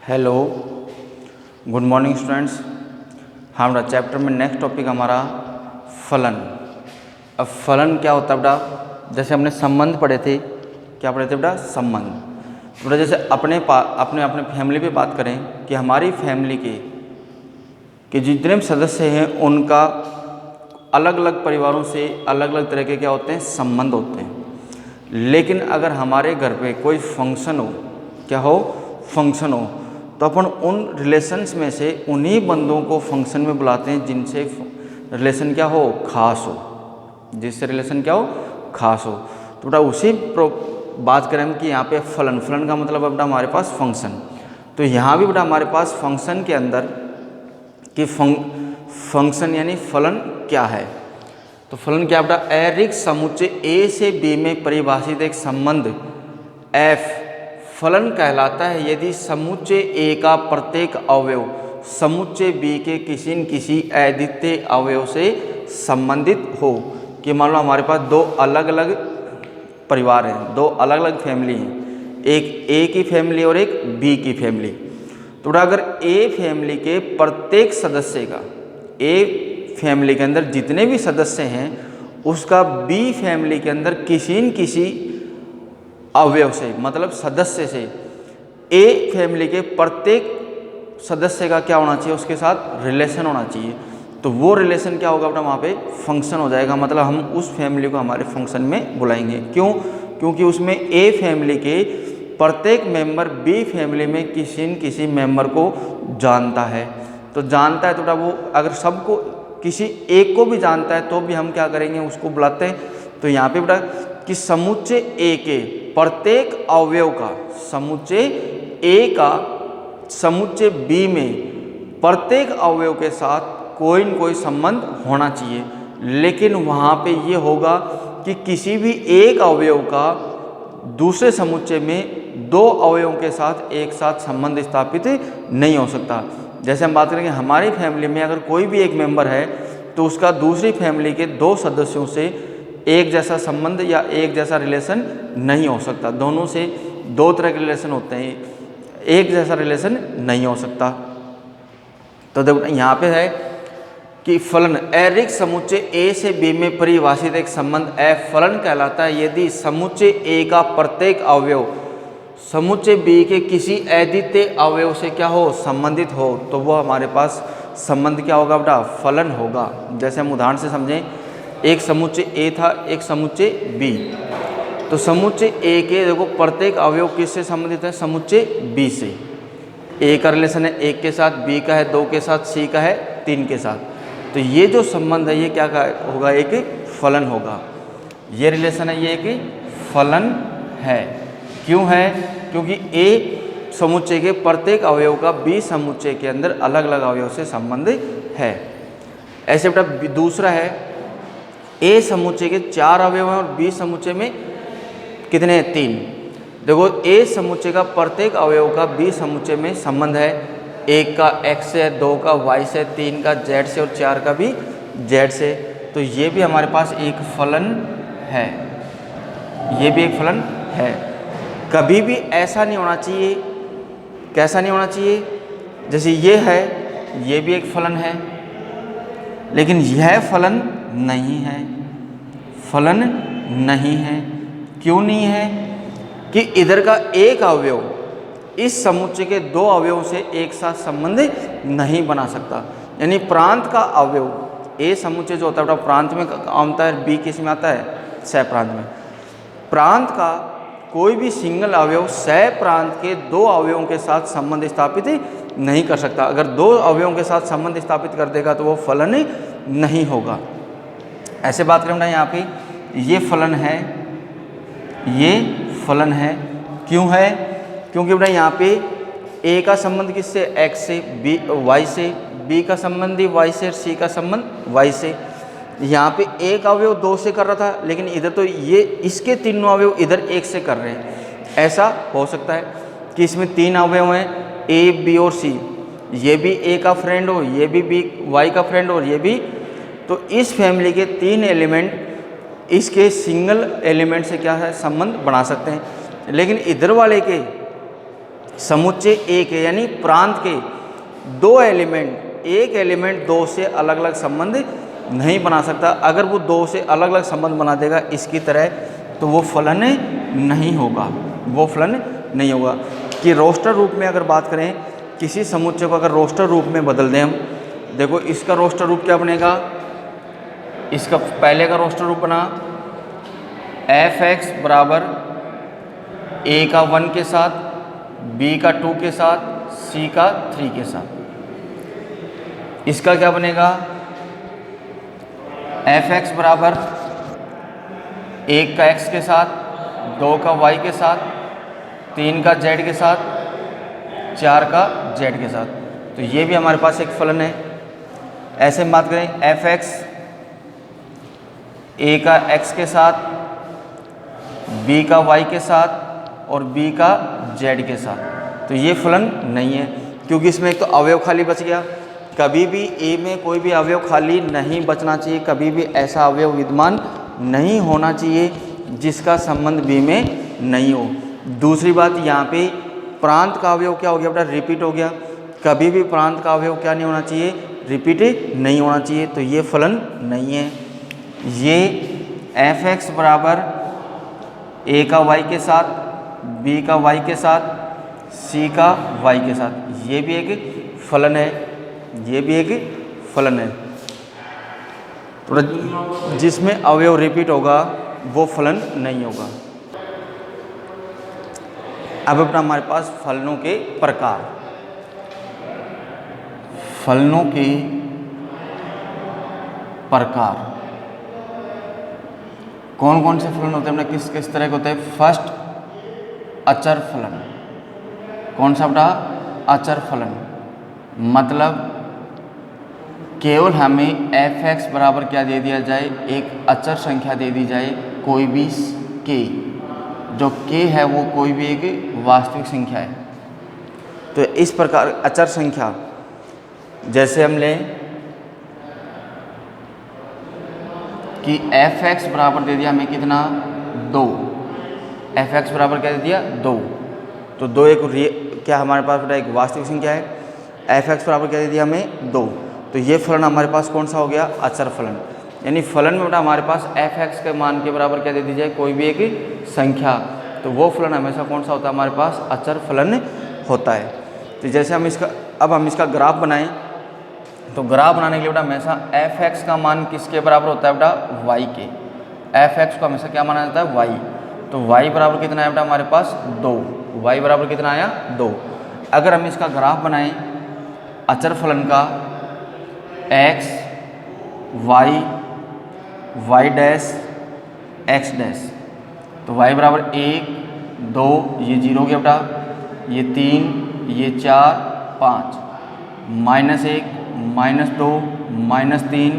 Hello, good morning students. हमारा chapter में next topic हमारा फलन। अब फलन क्या होता है बेटा? जैसे हमने संबंध पढ़े थे, क्या पढ़े थे बेटा? संबंध। तो बेटा जैसे अपने अपने फैमिली पे बात करें कि हमारी फैमिली के जितने भी सदस्य हैं उनका अलग अलग परिवारों से अलग अलग तरह के क्या होते हैं? संबंध होते हैं। लेकिन अगर हमारे घर पे कोई फंक्शन हो, क्या हो? फंक्शन हो, तो अपन उन रिलेशंस में से उन्हीं बंदों को फंक्शन में बुलाते हैं जिनसे रिलेशन क्या हो? खास हो। जिससे रिलेशन क्या हो? खास हो। तो बेटा उसी बात करें हम कि यहाँ पे फलन का मतलब है बेटा हमारे पास फंक्शन। तो यहाँ भी बेटा हमारे पास फंक्शन के अंदर कि फंक्शन यानी फलन क्या है? तो फलन क्या बेटा? ऐरिक समुच्चय ए से बी में परिभाषित एक संबंध एफ फलन कहलाता है यदि समुच्चय ए का प्रत्येक अवयव समुच्चय बी के किसी न किसी अद्वितीय अवयव से संबंधित हो। कि मान लो हमारे पास दो अलग अलग परिवार हैं, दो अलग अलग फैमिली हैं, एक ए की फैमिली और एक बी की फैमिली। तो अगर ए फैमिली के प्रत्येक सदस्य का, ए फैमिली के अंदर जितने भी सदस्य हैं उसका बी फैमिली के अंदर किसी न किसी अवयव से, मतलब सदस्य से, ए फैमिली के प्रत्येक सदस्य का क्या होना चाहिए? उसके साथ रिलेशन होना चाहिए। तो वो रिलेशन क्या होगा बेटा? वहाँ पे फंक्शन हो जाएगा। मतलब हम उस फैमिली को हमारे फंक्शन में बुलाएंगे। क्यों? क्योंकि उसमें ए फैमिली के प्रत्येक मेंबर बी फैमिली में किसी न किसी मेंबर को जानता है। तो जानता है तो बेटा वो अगर सबको किसी एक को भी जानता है तो भी हम क्या करेंगे? उसको बुलाते हैं। तो यहाँ पे बेटा कि समुच्चय ए के प्रत्येक अवयव का, समुच्चय ए का समुच्चय बी में प्रत्येक अवयव के साथ कोई न कोई संबंध होना चाहिए। लेकिन वहाँ पे ये होगा कि किसी भी एक अवयव का दूसरे समुच्चय में दो अवयवों के साथ एक साथ संबंध स्थापित नहीं हो सकता। जैसे हम बात करेंगे हमारी फैमिली में अगर कोई भी एक मेंबर है तो उसका दूसरी फैमिली के दो सदस्यों से एक जैसा संबंध या एक जैसा रिलेशन नहीं हो सकता। दोनों से दो तरह के रिलेशन होते हैं, एक जैसा रिलेशन नहीं हो सकता। तो देखो यहाँ पे है कि फलन ऐरिक समुच्चय ए से बी में परिभाषित एक संबंध एफ फलन कहलाता है यदि समुच्चय ए का प्रत्येक अवयव समुच्चय बी के किसी अद्वितीय अवयव से क्या हो? संबंधित हो। तो वो हमारे पास संबंध क्या होगा बेटा? फलन होगा। जैसे हम उदाहरण से समझें, एक समुच्चय ए था, एक समुच्चय बी। तो समुच्चय ए के देखो प्रत्येक अवयव किससे संबंधित है? समुच्चय बी से। ए का रिलेशन है एक के साथ, बी का है दो के साथ, सी का है तीन के साथ। तो ये जो संबंध है ये क्या होगा? एक फलन होगा। ये रिलेशन है, ये एक फलन है। क्यों है? क्योंकि ए समुच्चय के प्रत्येक अवयव का बी समुच्चय के अंदर अलग अलग अवयव से संबंध है। ऐसे बेटा दूसरा है, ए समुच्चय के चार अवयव हैं और बी समुच्चय में कितने हैं? तीन। देखो ए समुच्चय का प्रत्येक अवयव का बी समुच्चय में संबंध है। एक का एक्स से, दो का वाई से, तीन का जेड से और चार का भी जेड से। तो ये भी हमारे पास एक फलन है। ये भी एक फलन है। कभी भी ऐसा नहीं होना चाहिए, कैसा नहीं होना चाहिए? जैसे ये है, ये भी एक फलन है लेकिन यह फलन नहीं है। फलन नहीं है। क्यों नहीं है? कि इधर का एक अवयव इस समुच्चय के दो अवयवों से एक साथ संबंध नहीं बना सकता। यानी प्रांत का अवयव ए समुच्चय जो होता है प्रांत में आता है, बी किस में आता है? सह प्रांत में। प्रांत का कोई भी सिंगल अवयव सह प्रांत के दो अवयवों के साथ संबंध स्थापित नहीं कर सकता। अगर दो अवयवों के साथ संबंध स्थापित कर देगा तो वो फलन नहीं होगा। ऐसे बात करें ना, यहाँ पे ये फलन है, ये फलन है। क्यों है? क्योंकि बेटा यहाँ पे ए का संबंध किससे? एक्स से, बी वाई से, बी का संबंध ही वाई से और सी का संबंध वाई से। यहाँ पे एक अवयव दो से कर रहा था लेकिन इधर तो ये इसके तीनों अवयव इधर एक से कर रहे हैं। ऐसा हो सकता है कि इसमें तीन अवयव हैं ए, बी और सी। ये भी ए का फ्रेंड हो, ये भी बी वाई का फ्रेंड हो और ये भी। तो इस फैमिली के तीन एलिमेंट इसके सिंगल एलिमेंट से क्या है? संबंध बना सकते हैं। लेकिन इधर वाले के समुच्चय एक है, यानी प्रांत के दो एलिमेंट, एक एलिमेंट दो से अलग अलग संबंध नहीं बना सकता। अगर वो दो से अलग अलग संबंध बना देगा इसकी तरह, तो वो फलन नहीं होगा, वो फलन नहीं होगा। कि रोस्टर रूप में अगर बात करें, किसी समुच्चय को अगर रोस्टर रूप में बदल दें हम, देखो इसका रोस्टर रूप क्या बनेगा, इसका पहले का रोस्टर रूप बना f(x) बराबर a का 1 के साथ, b का 2 के साथ, c का 3 के साथ। इसका क्या बनेगा, f(x) बराबर 1 का x के साथ, 2 का y के साथ, 3 का z के साथ, 4 का z के साथ। तो ये भी हमारे पास एक फलन है। ऐसे में बात करें f(x) a का x के साथ, b का y के साथ और b का z के साथ, तो ये फलन नहीं है, क्योंकि इसमें एक तो अवयव खाली बच गया। कभी भी a में कोई भी अवयव खाली नहीं बचना चाहिए, कभी भी ऐसा अवयव विद्यमान नहीं होना चाहिए जिसका संबंध b में नहीं हो। दूसरी बात, यहाँ पे प्रांत का अवयव क्या हो गया बेटा, रिपीट हो गया। कभी भी प्रांत का अवयव क्या नहीं होना चाहिए, रिपीट नहीं होना चाहिए, तो ये फलन नहीं है। ये f(x) बराबर a का y के साथ, b का y के साथ, c का y के साथ, ये भी एक फलन है, ये भी एक फलन है। तो जिसमें अवयव रिपीट होगा वो फलन नहीं होगा। अब अपना हमारे पास फलनों के प्रकार, फलनों के प्रकार कौन कौन से फलन होते हैं, मतलब किस किस तरह के होते हैं। फर्स्ट, अचर फलन। कौन सा बेटा, अचर फलन, मतलब केवल हमें f(x) बराबर क्या दे दिया जाए, एक अचर संख्या दे दी जाए, कोई भी k, जो k है वो कोई भी एक वास्तविक संख्या है। तो इस प्रकार अचर संख्या, जैसे हम लें कि f(x) बराबर दे दिया हमें कितना, 2, f(x) बराबर क्या दे दिया, 2, तो 2 एक क्या हमारे पास बेटा एक वास्तविक संख्या है। f(x) बराबर क्या दे दिया हमें, 2, तो ये फलन हमारे पास कौन सा हो गया, अचर फलन। यानी फलन में बेटा हमारे पास f(x) के मान के बराबर क्या दे दी जाए, कोई भी एक संख्या, तो वो फलन हमेशा कौन सा होता है, हमारे पास अचर फलन होता है। तो जैसे हम इसका ग्राफ बनाएं, तो ग्राफ बनाने के लिए बेटा हमेशा f(x) का मान किसके बराबर होता है बेटा, y के। f(x) को हमेशा क्या माना जाता है, y। तो y बराबर कितना है बेटा हमारे पास, 2, y बराबर कितना आया, 2। अगर हम इसका ग्राफ बनाएं अचर फलन का, x, y, y dash, x dash, तो y बराबर 1, 2, ये 0 हो गया बेटा, ये 3, ये 4, 5, -1, -2, -3,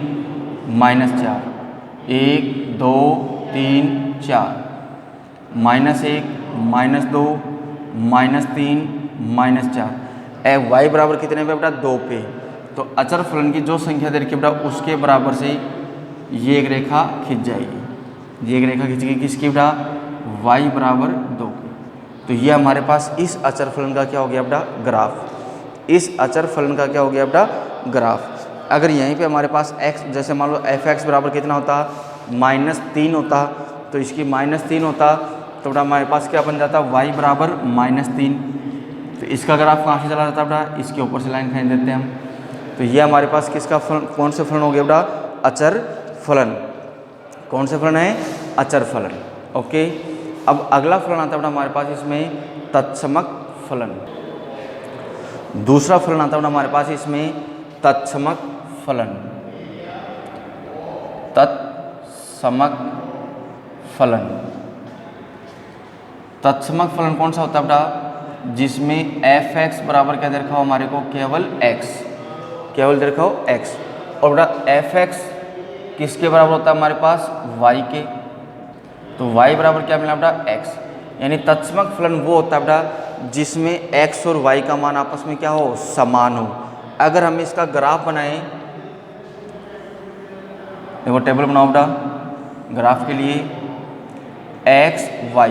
-4, 1, 2, 3, 4, -1, -2, -3, -4, y बराबर कितने पे बेटा, 2 पे। तो अचर फलन की जो संख्या दे रखी है बेटा उसके बराबर से ये एक रेखा खिंच जाएगी, ये एक रेखा खिंच गई किसकी बेटा, y बराबर 2 की। तो ये हमारे पास इस अचर फलन का क्या हो गया बेटा, ग्राफ। इस अचर फलन का क्या हो गया बेटा, ग्राफ। अगर यहीं पे हमारे पास x, जैसे मान लो f(x) बराबर कितना होता, -3 होता, तो इसकी -3 होता, तो बेटा हमारे पास क्या बन जाता, y बराबर -3। तो इसका ग्राफ कहाँ से चला जाता बेटा, इसके ऊपर से लाइन खींच देते हैं हम। तो ये हमारे पास किसका फलन, कौन से फलन हो गया बेटा, अचर फलन। कौन से फलन है, अचर फलन। ओके, अब अगला फलन आता है बेटा हमारे पास इसमें तत्समक फलन। दूसरा फलन आता है बेटा हमारे पास इसमें तत्समक फलन। तत्समक फलन, तत्समक फलन कौन सा होता है बेटा, जिसमें f(x) बराबर क्या दे रखा हो हमारे को, केवल x, केवल दे रखा हो x। और बेटा f(x) किसके बराबर होता है हमारे पास, y के, तो y बराबर क्या मिला बेटा, x। यानी तत्समक फलन वो होता है बेटा जिसमें x और y का मान आपस में क्या हो, समान हो। अगर हम इसका ग्राफ बनाएं, देखो टेबल बनाओ बेटा ग्राफ के लिए, x y,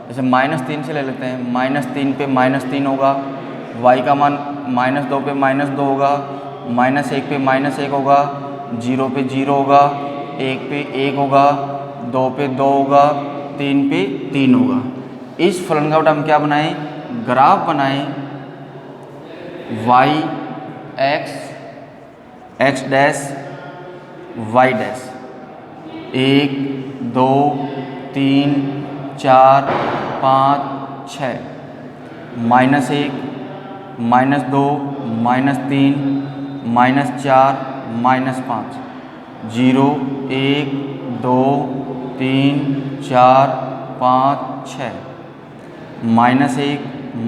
जैसे -3 से ले लेते हैं, -3 पे -3 होगा, y का मान -2 पे -2 होगा, -1 पे -1 होगा, 0 पे 0 होगा, 1 पे 1 होगा, 2 पे 2 होगा, 3 पे 3 होगा। इस फलन का हम क्या बनाएं, ग्राफ बनाएं, y x dash y dash 1 2 3 4 5 6 -1 -2 -3 -4 -5 0 1 2 3 4 5 6 -1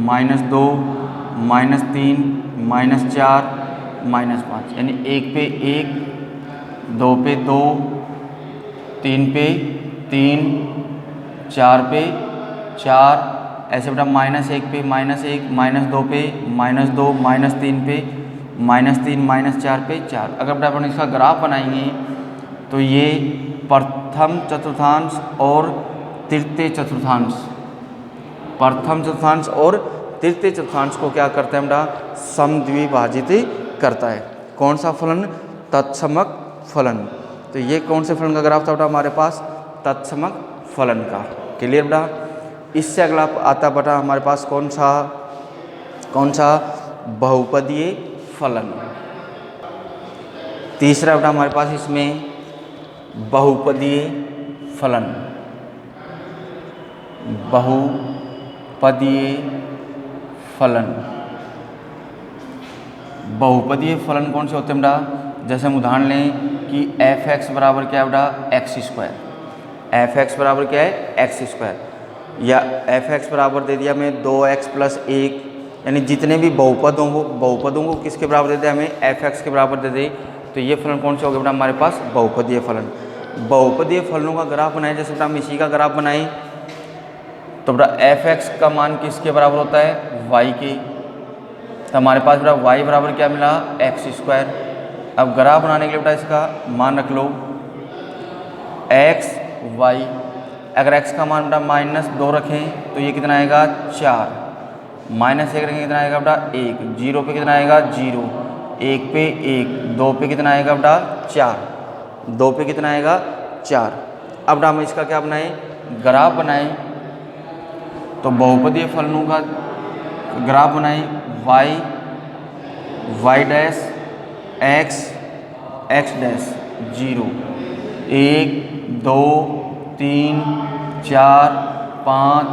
-2 -3 -4 -5 यानी 1 पे 1 2 पे 2 3 पे 3 4 पे 4 ऐसे बेटा -1 पे -1 -2 पे -2 -3 पे -3 -4 पे 4। अगर बेटा अपन इसका ग्राफ बनाएंगे तो ये प्रथम चतुर्थांश और तृतीय चतुर्थांश, प्रथम चतुर्थांश और तृतीय चतुर्थांश को क्या करते हैं बेटा, समद्विभाजित करता है। कौन सा फलन, तत्समक फलन। तो ये कौन से फलन का ग्राफ था बेटा हमारे पास, तत्समक फलन का। क्लियर बेटा। इससे अगला आता बेटा हमारे पास कौन सा, बहुपदीय फलन। तीसरा बेटा हमारे पास इसमें बहुपदीय फलन, बहुपदीय फलन। बहुपदीय फलन कौन से होते हैं बेटा, जैसे हम उदाहरण लें कि f(x) बराबर क्या है बेटा, x²। f(x) बराबर क्या है, x²। या f(x) बराबर दे दिया हमें 2x + 1, यानी जितने भी बहुपदों को किसके बराबर दे दे, हमें f(x) के बराबर दे दे। तो ये फलन कौन से हो गए बेटा हमारे पास, बहुपदीय फलन। बहुपदीय फलनों का ग्राफ बनाए, जैसे बेटा हम इसी का ग्राफ बनाएं तो बेटा f(x) का मान किसके बराबर होता है, y के। तो हमारे पास बेटा y बराबर क्या मिला, x²। अब ग्राफ बनाने के लिए बेटा इसका मान रख लो x y। अगर x का मान बेटा -2 रखें तो ये कितना आएगा, 4। -1 रखेंगे कितना आएगा बेटा, 1। 0 पे कितना आएगा, 0। 1 पे 1। 2 पे कितना आएगा बेटा, 4। 2 पे कितना आएगा, 4। अब बेटा हम इसका क्या बनाएं, ग्राफ बनाएं। तो बहुपदीय फलनों का ग्राफ बनाएं, y डैश x डैश 0 1 2 3 4 5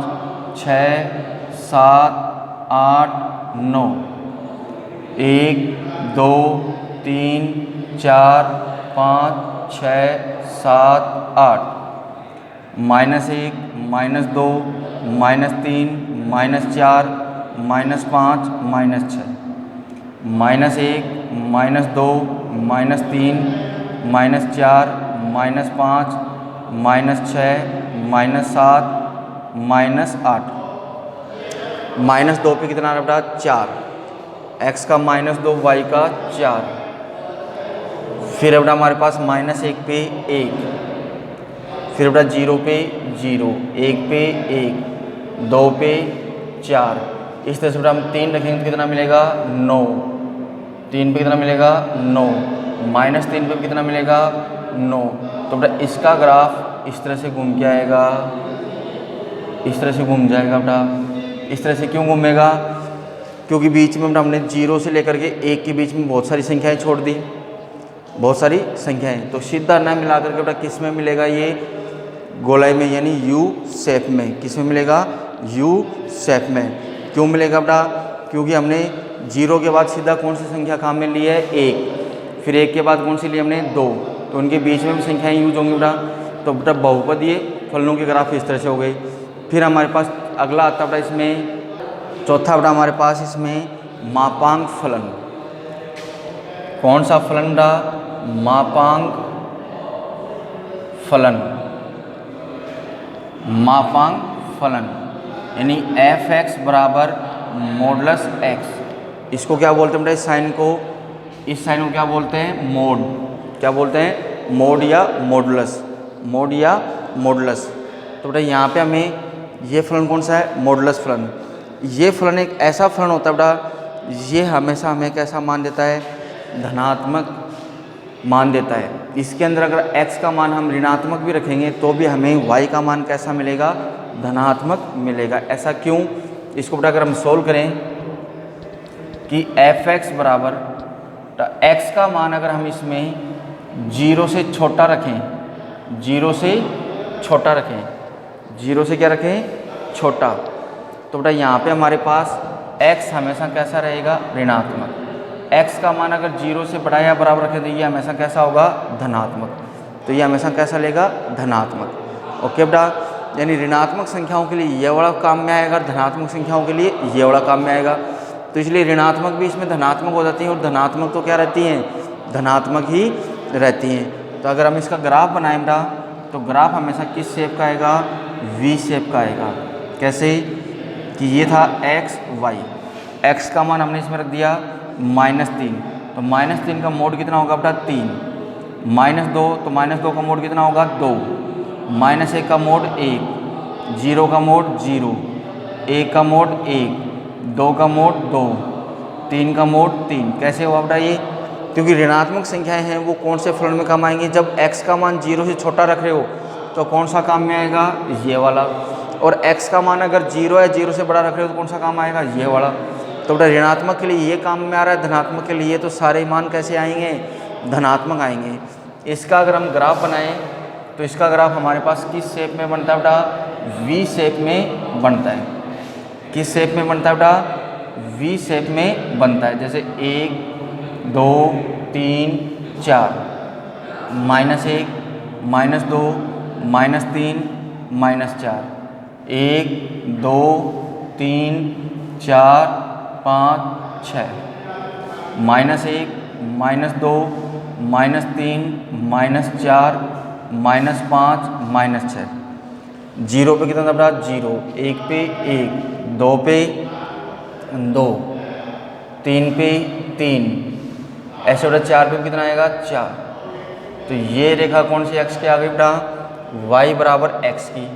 6 7 8 9 1 2 3 4 5 6 7 8 -1 -2 -3 -4 -5 -6 -1 -2 -3 -4 -5 -6 -7 -8 -2 पे कितना आ रहा बेटा, 4। x का -2 y का 4। फिर बेटा हमारे पास -1 पे 1, फिर बेटा 0 पे 0, 1 पे 1, 2 पे 4। इस तरह से बेटा हम 3 रखेंगे तो कितना मिलेगा, 9। 3 पे कितना मिलेगा, 9। -3 पे कितना मिलेगा, 9। तो बेटा इसका ग्राफ इस तरह से घूम के आएगा, इस तरह से घूम जाएगा बेटा। इस तरह से क्यों घूमेगा, क्योंकि बीच में बेटा हमने 0 से लेकर के 1 के बीच में बहुत सारी संख्याएं छोड़ दी, बहुत सारी संख्याएं। तो सीधा न मिला करके बेटा किस में मिलेगा, ये गोलाई में यानी यू शेप में। किस में मिलेगा, यू शेप में। क्यों मिलेगा बेटा, क्योंकि हमने 0 के बाद सीधा कौन सी संख्या काम में ली है, 1। फिर 1 के बाद कौन सी ली हमने, 2। तो उनके बीच में भी संख्याएं यूज होंगी बेटा। तो बेटा बहुपदीय फलनों के ग्राफ इस तरह से हो गए। फिर हमारे पास अगला आता बेटा इसमें चौथा बेटा हमारे पास इसमें मापांक फलन। कौन सा फलन बेटा, मापांक फलन। मापांक फलन यानी f(x) बराबर मॉडुलस x। इसको क्या बोलते हैं बेटा, इस साइन को, इस साइन को क्या बोलते हैं, मोड। क्या बोलते हैं, मोड या मॉडुलस, मोड या मॉडुलस। तो बेटा यहाँ पे हमें ये फलन कौन सा है, मॉडुलस फलन। ये फलन एक ऐसा फलन होता है बेटा, ये हमेशा हमें कैसा मान देता है, धनात्मक मान देता है। इसके अंदर अगर x का मान हम ऋणात्मक भी रखेंगे तो भी हमें y का मान कैसा मिलेगा, धनात्मक मिलेगा। ऐसा क्यों, इसको बेटा अगर हम सोल्व करें कि f(x) बराबर x का मान अगर हम इसमें 0 से छोटा रखें, 0 से छोटा रखें, 0 से क्या रखें, छोटा, तो बेटा यहाँ पे हमारे पास x हमेशा कैसा रहेगा, ऋणात्मक। x का मान अगर 0 से बड़ा या बराबर रखें तो ये हमेशा कैसा होगा, धनात्मक। तो ये हमेशा कैसा लेगा, धनात्मक। ओके बेटा, यानी ऋणात्मक संख्याओं के लिए ये वाला काम में आएगा, धनात्मक संख्याओं के लिए ये वाला काम में आएगा। तो इसलिए ऋणात्मक भी इसमें धनात्मक हो जाती हैं, और धनात्मक तो क्या रहती हैं, धनात्मक ही रहती हैं। तो अगर हम इसका ग्राफ बनाएं बेटा, तो ग्राफ हमेशा किस शेप का आएगा, वी शेप का आएगा। कैसे कि ये था x y, x का मान हमने इसमें रख दिया -3, तो -3 का मोड कितना होगा बेटा, 3, -2, तो -2 का मोड कितना होगा, 2, -1 का मोड 1, 0 का मोड 0, 1 का मोड 1, 2 का मोड 2, 3 का मोड 3। कैसे हुआ बेटा ये, क्योंकि ऋणात्मक संख्याएं हैं वो कौन से फलन में काम आएंगी, जब x का मान 0 से छोटा रख रहे हो तो कौन सा काम में आएगा, ये वाला। और x का मान अगर 0 या 0 से बड़ा रख रहे हो तो कौन सा काम आएगा, ये वाला। तो बेटा ऋणात्मक के लिए ये काम में आ रहा है, धनात्मक के लिए तो सारे मान कैसे आएंगे, धनात्मक आएंगे। इसका अगर हम ग्राफ बनाएं तो इसका ग्राफ हमारे पास किस शेप में बनता है बेटा, वी शेप में बनता है। किस शेप में बनता है बेटा, वी शेप में बनता है। जैसे 1 2 3 4, -1 -2 -3 -4, 1 2 3 4 5 6, -1 -2 -3 -4 -5 -6। 0 पे कितना था बेटा, 0, 1 पे 1, 2 पे 2, 3 पे 3, ऐसे बेटा 4 पे कितना आएगा, 4। तो ये रेखा कौन सी x की आ गई बेटा, y बराबर x की।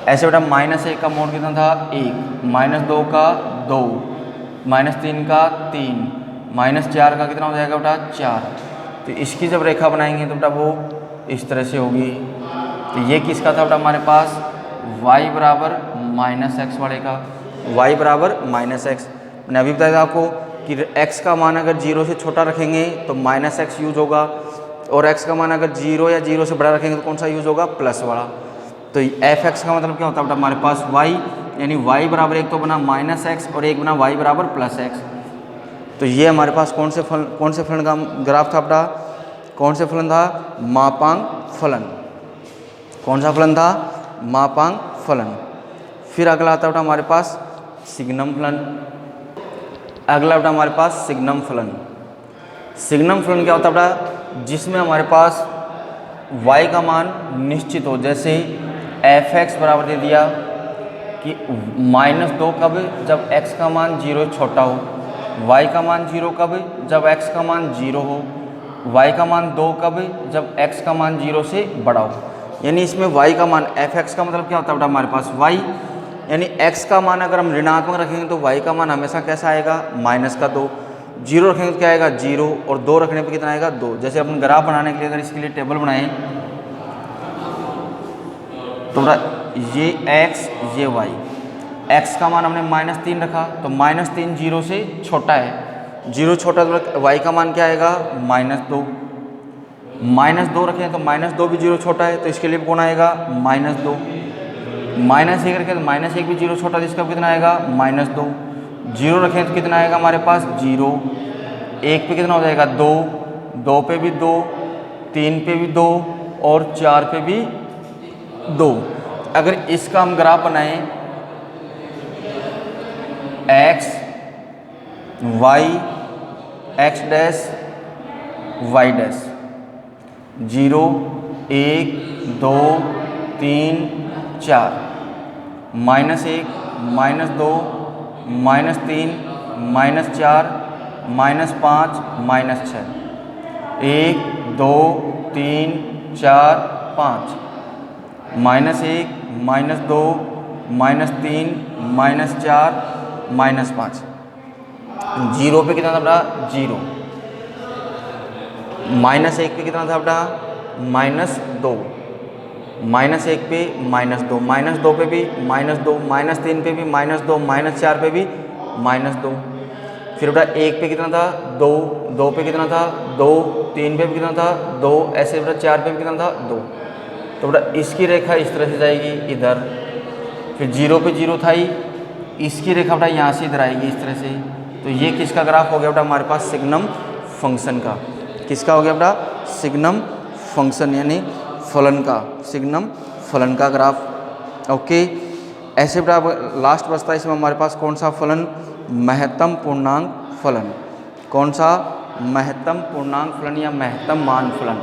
ऐसे बेटा -1 का मोड कितना था, 1, -2 का 2, -3 का 3, -4 का कितना हो जाएगा बेटा, 4। तो इसकी जब रेखा बनाएंगे तो बेटा वो इस तरह से होगी। तो ये किसका था बेटा हमारे पास, y बराबर -x वाले का, y बराबर -x। मैंने अभी बताया था आपको कि x का मान अगर 0 से छोटा रखेंगे तो -x यूज होगा, और x का मान अगर 0 या 0 से बड़ा रखेंगे तो कौन सा यूज होगा, प्लस वाला। तो f(x) का मतलब क्या होता है बेटा हमारे पास y, यानी y बराबर एक तो बना -x और एक बना y बराबर +x। तो ये हमारे पास कौन से फलन का ग्राफ था बेटा, कौन से फलन था, मापांक फलन। कौन सा फलन था, मापांक फलन। फिर अगला आता बेटा हमारे पास सिग्नम फलन। अगला बेटा हमारे पास सिग्नम फलन। सिग्नम फलन क्या होता है बेटा, जिसमें हमारे पास y का मान निश्चित हो। जैसे f(x) बराबर दे दिया कि -2 कब, जब x का मान 0 छोटा हो, y का मान 0 कब, जब x का मान 0 हो, y का मान 2 कब, जब x का मान 0 से बड़ा हो। यानी इसमें y का मान, f(x) का मतलब क्या होता है बेटा हमारे पास y, यानी x का मान अगर हम ऋणात्मक रखेंगे तो y का मान हमेशा कैसा आएगा, -2। 0 रखेंगे तो क्या आएगा, 0, और 2 रखने पर कितना आएगा, 2। जैसे अपन ग्राफ बनाने के लिए अगर इसके लिए टेबल बनाएं तो बेटा ये x ये y, x का मान हमने -3 रखा तो -3 0 से छोटा है, 0 छोटा तो y का मान क्या आएगा, -2। -2 रखें तो -2 भी 0 छोटा है तो इसके लिए कौन आएगा, -2। -1 रखें तो -1 भी 0 छोटा, तो इसका कितना आएगा, -2। 0 रखें तो कितना आएगा हमारे पास, 0। 1 पे कितना हो जाएगा, 2, 2 पे भी 2, 3 पे भी 2 और 4 पे भी 2। अगर इसका हम ग्राफ बनाएं x y x dash y dash, 0 1 2 3 4, -1 -2 -3 -4 -5 -6, 1 2 3 4 5, -1 -2 -3 -4 -5। 0 पे कितना था बेटा 0, -1 पे कितना था बेटा -2, -1 पे -2, -2 पे भी -2, -3 पे भी -2, -4 पे भी -2। फिर बेटा 1 पे कितना था 2, 2 पे कितना था 2, 3 पे भी कितना था 2, ऐसे बेटा 4 पे भी कितना था 2। तो बेटा इसकी रेखा इस तरह से जाएगी इधर, फिर 0 पे 0 था ही, इसकी रेखा बेटा यहाँ से इधर आएगी इस तरह से। तो ये किसका ग्राफ हो गया बेटा हमारे पास सिग्नम फंक्शन का। किसका हो गया बेटा सिग्नम फंक्शन यानी फलन का, सिग्नम फलन का ग्राफ। ओके, ऐसे बेटा लास्ट बचता है इसमें हमारे पास कौन सा फलन, महत्तम पूर्णांक फलन। कौन सा महत्तम पूर्णांक फलन या महत्तम मान फलन।